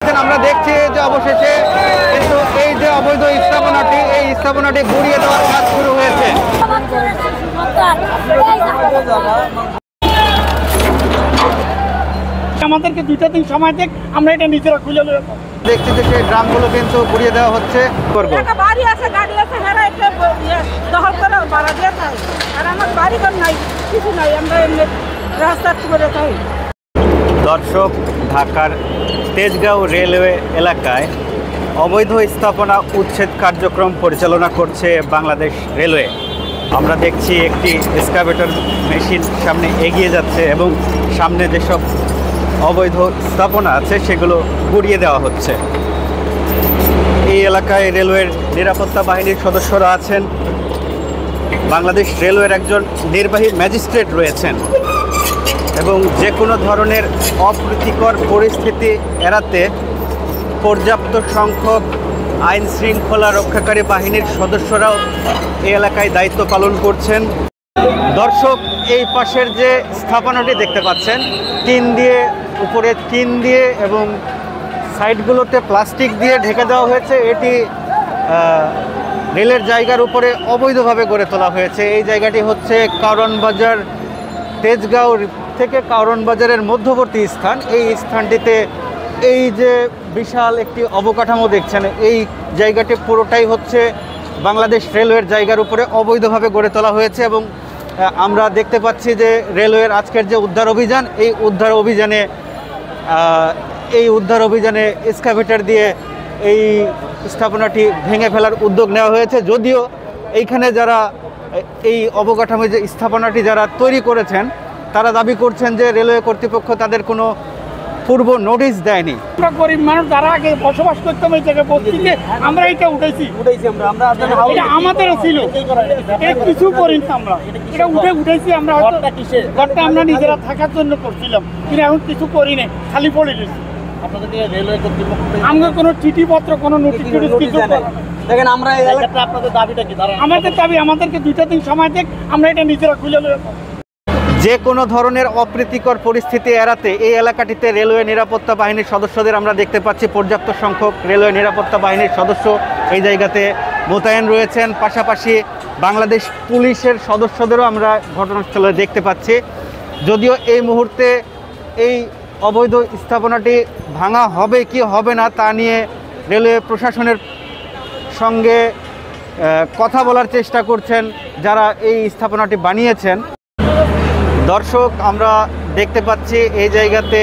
করছেন আমরা দেখছি যে অবশেষে কিন্তু এই যে অবৈধ স্থাপনাটি এই স্থাপনাটি গুড়িয়ে দেওয়ার কাজ শুরু হয়েছে। আমাদেরকে 2টা দিন সময় দেখ, আমরা এটা নিজেরা খুলে নেব। দেখছি যে সেই ড্রামগুলো কিন্তু গুড়িয়ে দেওয়া হচ্ছে। বাড়ি আছে, গাড়ি আছে, হেরা একটা দখল করে ভাড়া দিয়ে থাই, আর আমার বাড়ি ঘর নাই, কিছু নাই, আমরা এমনি রাস্তা করে থাই। দর্শক, ঢাকার তেজগাঁও রেলওয়ে এলাকায় অবৈধ স্থাপনা উচ্ছেদ কার্যক্রম পরিচালনা করছে বাংলাদেশ রেলওয়ে। আমরা দেখছি একটি এক্সকাভেটর মেশিন সামনে এগিয়ে যাচ্ছে এবং সামনে যেসব অবৈধ স্থাপনা আছে সেগুলো গুড়িয়ে দেওয়া হচ্ছে। এই এলাকায় রেলওয়ের নিরাপত্তা বাহিনীর সদস্যরা আছেন, বাংলাদেশ রেলওয়ের একজন নির্বাহী ম্যাজিস্ট্রেট রয়েছেন এবং যে কোনো ধরনের অপ্রীতিকর পরিস্থিতি এড়াতে পর্যাপ্ত সংখ্যক আইন শৃঙ্খলা রক্ষাকারী বাহিনীর সদস্যরাও এই এলাকায় দায়িত্ব পালন করছেন। দর্শক, এই পাশের যে স্থাপনাটি দেখতে পাচ্ছেন, টিন দিয়ে, উপরে টিন দিয়ে এবং সাইডগুলোতে প্লাস্টিক দিয়ে ঢেকে দেওয়া হয়েছে। এটি রেলের জায়গার উপরে অবৈধভাবে গড়ে তোলা হয়েছে। এই জায়গাটি হচ্ছে কারওয়ান বাজার, তেজগাঁও থেকে কারওয়ান বাজারের মধ্যবর্তী স্থান। এই স্থানটিতে এই যে বিশাল একটি অবকাঠামো দেখছেন, এই জায়গাটি পুরোটাই হচ্ছে বাংলাদেশ রেলওয়ের জায়গার উপরে অবৈধভাবে গড়ে তোলা হয়েছে এবং আমরা দেখতে পাচ্ছি যে রেলওয়ের আজকের যে উদ্ধার অভিযান, এই উদ্ধার অভিযানে এক্সকাভেটর দিয়ে এই স্থাপনাটি ভেঙে ফেলার উদ্যোগ নেওয়া হয়েছে। যদিও এইখানে যারা এই অবকাঠামো যে স্থাপনাটি যারা তৈরি করেছেন তারা দাবি করছেন যে রেলওয়ে কর্তৃপক্ষ তাদের কোনো পূর্ব নোটিশ দেয়নি। আমরা গরিব মানুষ, যারা আগে বসবাস করতাম এই জায়গায় বস্তিতে, আমরা এটা উঠেছি, এটা আমাদেরও ছিল, কিছু করিনি আমরা, এটা উঠেছি আমরা। ঘরটা আমরা নিজেরা থাকার জন্য করছিলাম, কিন্তু এখন কিছু করি না, খালি পড়ে গেছি। আমরা কোনো চিঠিপত্র, কোনো নোটিশ কিছু দেখেন, আমরা আপনাদের দাবিটা কি? আমাদের দাবি, আমাদেরকে 2টা দিন সময় দেখ, আমরা এটা নিজেরা খুলে নেব। যে কোনো ধরনের অপ্রীতিকর পরিস্থিতি এড়াতে এই এলাকাটিতে রেলওয়ে নিরাপত্তা বাহিনীর সদস্যদের আমরা দেখতে পাচ্ছি। পর্যাপ্ত সংখ্যক রেলওয়ে নিরাপত্তা বাহিনীর সদস্য এই জায়গাতে মোতায়েন রয়েছেন। পাশাপাশি বাংলাদেশ পুলিশের সদস্যদেরও আমরা ঘটনাস্থলে দেখতে পাচ্ছি। যদিও এই মুহূর্তে এই অবৈধ স্থাপনাটি ভাঙা হবে কি হবে না তা নিয়ে রেলওয়ে প্রশাসনের সঙ্গে কথা বলার চেষ্টা করছেন যারা এই স্থাপনাটি বানিয়েছেন। দর্শক, আমরা দেখতে পাচ্ছি এই জায়গাতে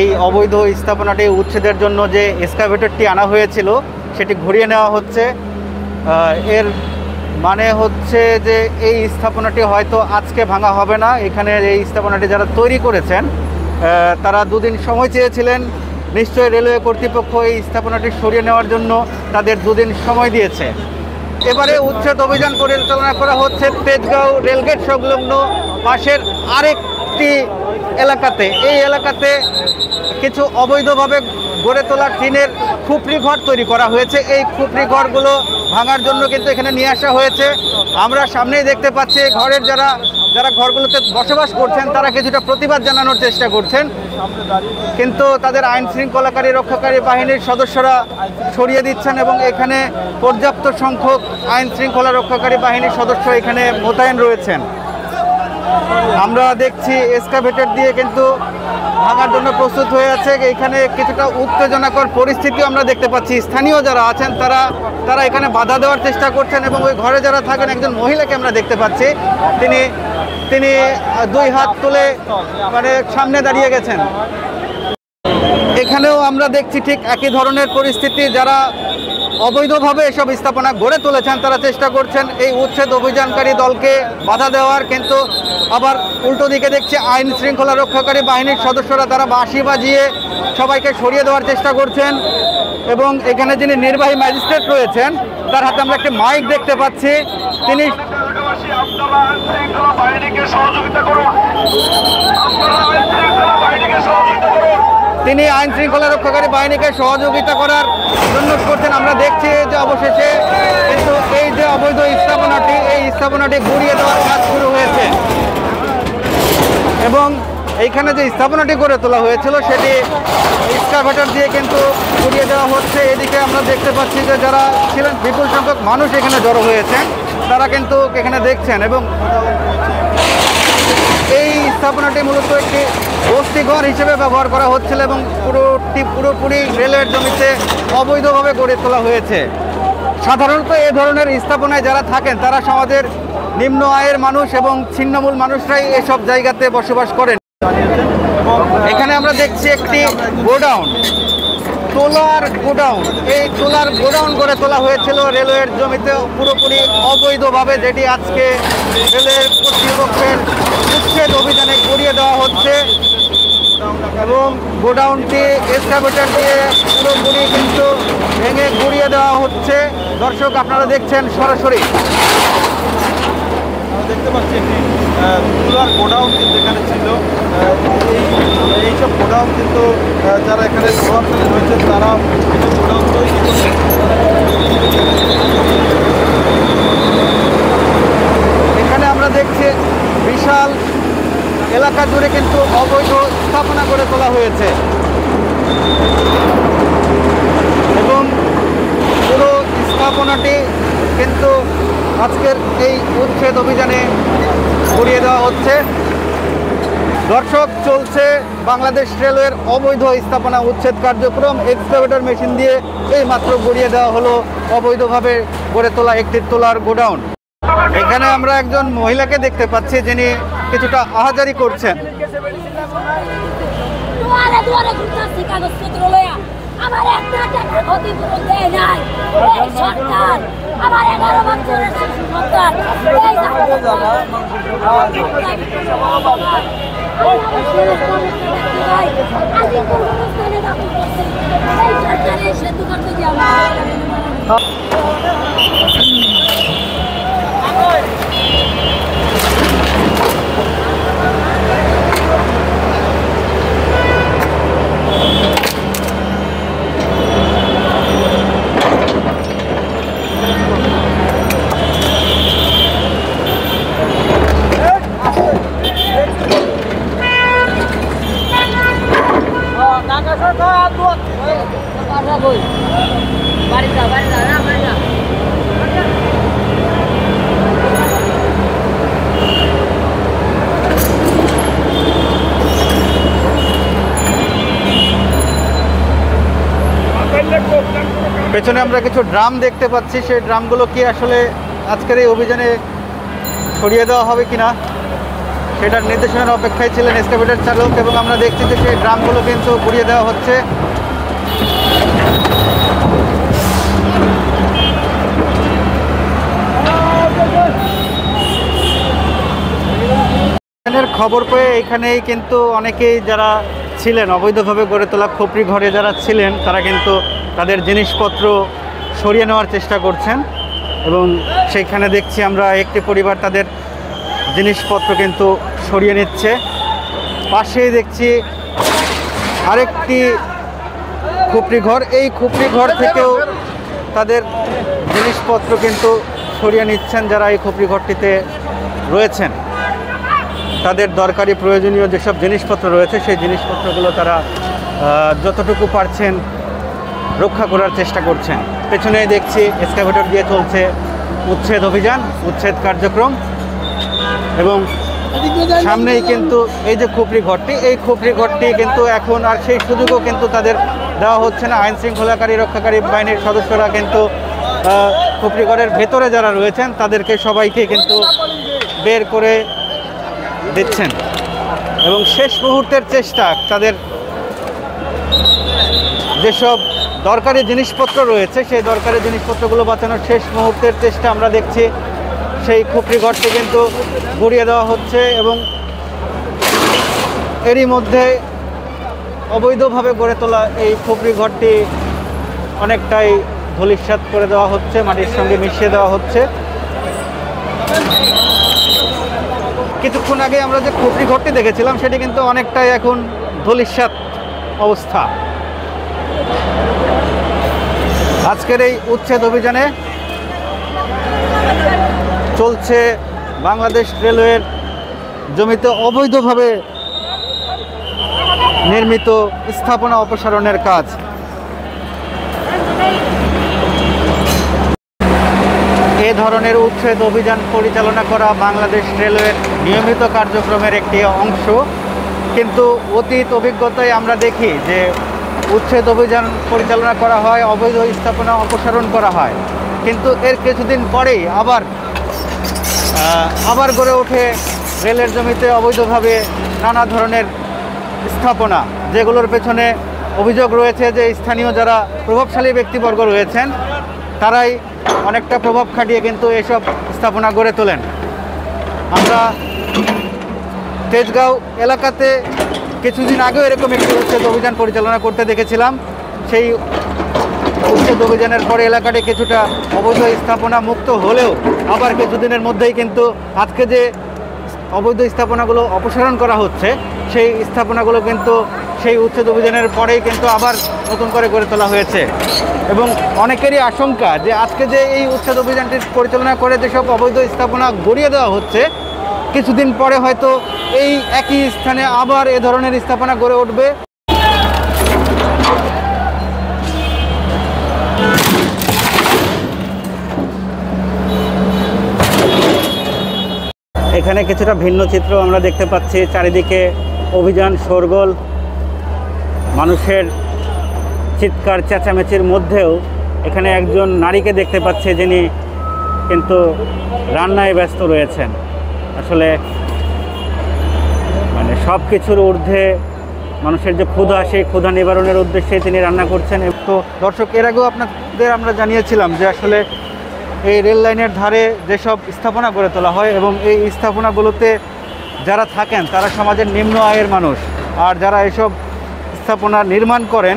এই অবৈধ স্থাপনাটি উচ্ছেদের জন্য যে এক্সকাভেটরটি আনা হয়েছিল সেটি ঘুরিয়ে নেওয়া হচ্ছে। এর মানে হচ্ছে যে এই স্থাপনাটি হয়তো আজকে ভাঙা হবে না। এখানে এই স্থাপনাটি যারা তৈরি করেছেন তারা 2 দিন সময় চেয়েছিলেন। নিশ্চয়ই রেলওয়ে কর্তৃপক্ষ এই স্থাপনাটি সরিয়ে নেওয়ার জন্য তাদের 2 দিন সময় দিয়েছে। এবারে উচ্ছেদ অভিযান পরিচালনা করা হচ্ছে তেজগাঁও রেলগেট সংলগ্ন পাশের আরেকটি এলাকাতে। এই এলাকাতে কিছু অবৈধভাবে গড়ে তোলা টিনের খুপড়ি ঘর তৈরি করা হয়েছে। এই খুপড়ি ঘরগুলো ভাঙার জন্য কিন্তু এখানে নিয়ে আসা হয়েছে। আমরা সামনেই দেখতে পাচ্ছি ঘরের যারা ঘরগুলোতে বসবাস করছেন তারা কিছুটা প্রতিবাদ জানানোর চেষ্টা করছেন, কিন্তু তাদের আইন শৃঙ্খলাকারী রক্ষাকারী বাহিনীর সদস্যরা সরিয়ে দিচ্ছেন এবং এখানে পর্যাপ্ত সংখ্যক আইন শৃঙ্খলা রক্ষাকারী বাহিনীর সদস্য এখানে মোতায়েন রয়েছেন। আমরা দেখছি এক্সকাভেটর দিয়ে কিন্তু ভাঙার জন্য প্রস্তুত হয়ে আছে। এখানে কিছুটা উত্তেজনাকর পরিস্থিতিও আমরা দেখতে পাচ্ছি। স্থানীয় যারা আছেন তারা এখানে বাধা দেওয়ার চেষ্টা করছেন এবং ওই ঘরে যারা থাকেন একজন মহিলাকে আমরা দেখতে পাচ্ছি, তিনি 2 হাত তুলে মানে সামনে দাঁড়িয়ে গেছেন। এখানেও আমরা দেখছি ঠিক একই ধরনের পরিস্থিতি। যারা অবৈধভাবে এসব স্থাপনা গড়ে তুলেছেন তারা চেষ্টা করছেন এই উচ্ছেদ অভিযানকারী দলকে বাধা দেওয়ার, কিন্তু আবার উল্টো দিকে দেখছি আইন শৃঙ্খলা রক্ষাকারী বাহিনীর সদস্যরা তারা বাঁশি বাজিয়ে সবাইকে সরিয়ে দেওয়ার চেষ্টা করছেন। এবং এখানে যিনি নির্বাহী ম্যাজিস্ট্রেট রয়েছেন তার হাতে আমরা একটি মাইক দেখতে পাচ্ছি। তিনি আইন শৃঙ্খলা রক্ষাকারী বাহিনীকে সহযোগিতা করার জন্য করছেন। আমরা দেখছি যে অবশেষে কিন্তু এই যে অবৈধ স্থাপনাটি, এই স্থাপনাটি গুড়িয়ে দেওয়ার কাজ শুরু হয়েছে এবং এইখানে যে স্থাপনাটি গড়ে তোলা হয়েছিল সেটি এক্সকাভেটর দিয়ে কিন্তু গুড়িয়ে দেওয়া হচ্ছে। এদিকে আমরা দেখতে পাচ্ছি যে যারা ছিলেন বিপুল সংখ্যক মানুষ এখানে জড়ো হয়েছেন, তারা কিন্তু এখানে দেখছেন। এবং এই স্থাপনাটি মূলত একটি বস্তিঘর হিসেবে ব্যবহার করা হচ্ছিল এবং পুরোপুরি রেলের জমিতে অবৈধভাবে গড়ে তোলা হয়েছে। সাধারণত এই ধরনের স্থাপনায় যারা থাকেন তারা সমাজের নিম্ন আয়ের মানুষ এবং ছিন্নমূল মানুষরাই এসব জায়গাতে বসবাস করেন। এখানে আমরা দেখছি একটি গোডাউন, তোলার গোডাউন। এই তোলার গোডাউন গড়ে তোলা হয়েছিল রেলওয়ের জমিতে পুরোপুরি অবৈধভাবে, যেটি আজকে রেলের কর্তৃপক্ষের উচ্ছেদ অভিযানে গড়িয়ে দেওয়া হচ্ছে এবং গোডাউনটি এক্সকাভেটর দিয়ে পুরোপুরি কিন্তু ভেঙে গুড়িয়ে দেওয়া হচ্ছে। দর্শক আপনারা দেখছেন সরাসরি। দেখতে পাচ্ছি একটি তুলার গোডাউন কিন্তু এখানে ছিল। এইসব গোডাউন কিন্তু যারা এখানে প্রভাবশালী রয়েছে তারা এইসব গোডাউন তৈরি করছে। এখানে আমরা দেখছি বিশাল এলাকা জুড়ে কিন্তু অবৈধ স্থাপনা করে তোলা হয়েছে এবং পুরো স্থাপনাটি কিন্তু আজকের এই উচ্ছেদ অভিযানে গুড়িয়ে দেওয়া হচ্ছে। দর্শক, চলছে বাংলাদেশ রেলওয়ের অবৈধ স্থাপনা উচ্ছেদ কার্যক্রম। এক্সকাভেটর মেশিন দিয়ে এই মাত্র গুড়িয়ে দেওয়া হলো অবৈধভাবে গড়ে তোলা একটি তোলার গোডাউন। এখানে আমরা একজন মহিলাকে দেখতে পাচ্ছি যিনি কিছুটা আহাজারি করছেন। আমার একটা টাকা ক্ষতিপূরণ দেয় নাই এই সরকার। আমার 11 বছরের শিশু সন্তান এই সরকারের সেতু করতে গিয়ে পেছনে আমরা কিছু ড্রাম দেখতে পাচ্ছি। সেই ড্রামগুলো কি আসলে আজকের এই অভিযানে সরিয়ে দেওয়া হবে কিনা সেটার নির্দেশনার অপেক্ষায় ছিলেন এক্সকাভেটর চালক এবং আমরা দেখছি যে সেই ড্রামগুলো কিন্তু ঘুরিয়ে দেওয়া হচ্ছে। খবর পেয়ে এখানেই কিন্তু অনেকেই যারা ছিলেন অবৈধভাবে গড়ে তোলা খোপড়ি ঘরে যারা ছিলেন তারা কিন্তু তাদের জিনিসপত্র সরিয়ে নেওয়ার চেষ্টা করছেন এবং সেইখানে দেখছি আমরা একটি পরিবার তাদের জিনিসপত্র কিন্তু সরিয়ে নিচ্ছে। পাশেই দেখছি আরেকটি খুপড়ি ঘর, এই খুপড়ি ঘর থেকেও তাদের জিনিসপত্র কিন্তু সরিয়ে নিচ্ছেন যারা এই খুপড়ি ঘরটিতে রয়েছেন। তাদের দরকারি প্রয়োজনীয় যেসব জিনিসপত্র রয়েছে সেই জিনিসপত্রগুলো তারা যতটুকু পারছেন রক্ষা করার চেষ্টা করছেন। পেছনেই দেখছি এক্সকাভেটর দিয়ে চলছে উচ্ছেদ অভিযান, উচ্ছেদ কার্যক্রম এবং সামনেই কিন্তু এই যে খুপড়ি ঘরটি, এই খুপড়ি ঘরটি কিন্তু এখন আর সেই সুযোগও কিন্তু তাদের দেওয়া হচ্ছে না। আইন শৃঙ্খলাকারী রক্ষাকারী বাহিনীর সদস্যরা কিন্তু খুপড়ি ঘরের ভেতরে যারা রয়েছেন তাদেরকে সবাইকে কিন্তু বের করে দিচ্ছেন এবং শেষ মুহূর্তের চেষ্টা তাদের যেসব দরকারি জিনিসপত্র রয়েছে সেই দরকারি জিনিসপত্রগুলো বাঁচানোর শেষ মুহূর্তের চেষ্টা আমরা দেখছি। সেই খুপড়ি ঘরটি কিন্তু গুড়িয়ে দেওয়া হচ্ছে এবং এরই মধ্যে অবৈধভাবে গড়ে তোলা এই খুপড়ি ঘরটি অনেকটাই ধূলিসাৎ করে দেওয়া হচ্ছে, মাটির সঙ্গে মিশিয়ে দেওয়া হচ্ছে। কিছুক্ষণ আগে আমরা যে খুপড়ি ঘরটি দেখেছিলাম সেটি কিন্তু অনেকটাই এখন ধূলিসাৎ অবস্থা। আজকের এই উচ্ছেদ অভিযানে চলছে বাংলাদেশ রেলওয়ের জমিতে অবৈধভাবে নির্মিত স্থাপনা অপসারণের কাজ। এ ধরনের উচ্ছেদ অভিযান পরিচালনা করা বাংলাদেশ রেলওয়ের নিয়মিত কার্যক্রমের একটি অংশ, কিন্তু অতীত অভিজ্ঞতায় আমরা দেখি যে উচ্ছেদ অভিযান পরিচালনা করা হয়, অবৈধ স্থাপনা অপসারণ করা হয়, কিন্তু এর কিছুদিন পরেই আবার গড়ে ওঠে রেলের জমিতে অবৈধভাবে নানা ধরনের স্থাপনা, যেগুলোর পেছনে অভিযোগ রয়েছে যে স্থানীয় যারা প্রভাবশালী ব্যক্তিবর্গ রয়েছেন তারাই অনেকটা প্রভাব খাটিয়ে কিন্তু এসব স্থাপনা গড়ে তোলেন। আমরা তেজগাঁও এলাকাতে কিছুদিন আগেও এরকম একটি উচ্ছেদ অভিযান পরিচালনা করতে দেখেছিলাম। সেই উচ্ছেদ অভিযানের পরে এলাকাটি কিছুটা অবৈধ স্থাপনা মুক্ত হলেও আবার কিছুদিনের মধ্যেই কিন্তু আজকে যে অবৈধ স্থাপনাগুলো অপসারণ করা হচ্ছে সেই স্থাপনাগুলো কিন্তু সেই উচ্ছেদ অভিযানের পরেই কিন্তু আবার নতুন করে গড়ে তোলা হয়েছে। এবং অনেকেরই আশঙ্কা যে আজকে যে এই উচ্ছেদ অভিযানটি পরিচালনা করে যেসব অবৈধ স্থাপনা গড়িয়ে দেওয়া হচ্ছে, কিছুদিন পরে হয়তো এই একই স্থানে আবার এ ধরনের স্থাপনা গড়ে উঠবে। এখানে কিছুটা ভিন্ন চিত্র আমরা দেখতে পাচ্ছি। চারিদিকে অভিযান শোরগোল, মানুষের চিৎকার চেঁচামেচির মধ্যেও এখানে একজন নারীকে দেখতে পাচ্ছি যিনি কিন্তু রান্নায় ব্যস্ত রয়েছেন। আসলে মানে সব কিছুর ঊর্ধ্বে মানুষের যে ক্ষুধা, সেই ক্ষুধা নিবারণের উদ্দেশ্যে তিনি রান্না করছেন। তো দর্শক, এর আগেও আপনাদের আমরা জানিয়েছিলাম যে আসলে এই রেল লাইনের ধারে যেসব স্থাপনা গড়ে তোলা হয় এবং এই স্থাপনাগুলোতে যারা থাকেন তারা সমাজের নিম্ন আয়ের মানুষ, আর যারা এসব স্থাপনা নির্মাণ করেন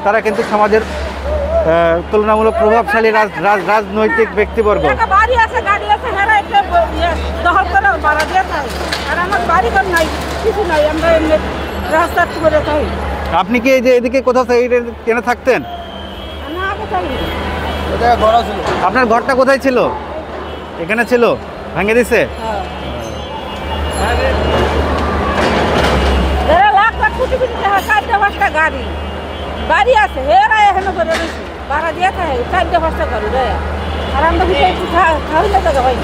তারা কিন্তু সমাজের তুলনামূলক প্রভাবশালী রাজনৈতিক ব্যক্তিবর্গ। বাড়ি আছে, গাড়ি আছে, হেরা একটা দখল করে ভাড়া দিয়ে থাকে। আর আমার বাড়িঘর নাই, কিছু নাই, আমরা এমনি রাস্তা করে থাকি। আপনি কি এই যে এদিকে কোথাও কেনে থাকতেন? না, আগে থাকি। আপনার ঘরটা কোথায় ছিল? এখানে ছিল, ভেঙে দিছে? এরা লাখ লাখ কোটি কোটি টাকা, 4টা-5টা গাড়ি, বাড়ি আছে, এরা এখানে করে রয়েছে, ভাড়া দিয়ে থাকে, 4টা-5টা গাড়ি দেয়। আর আমরা কিছু খাওয়াই না টাকা পাই।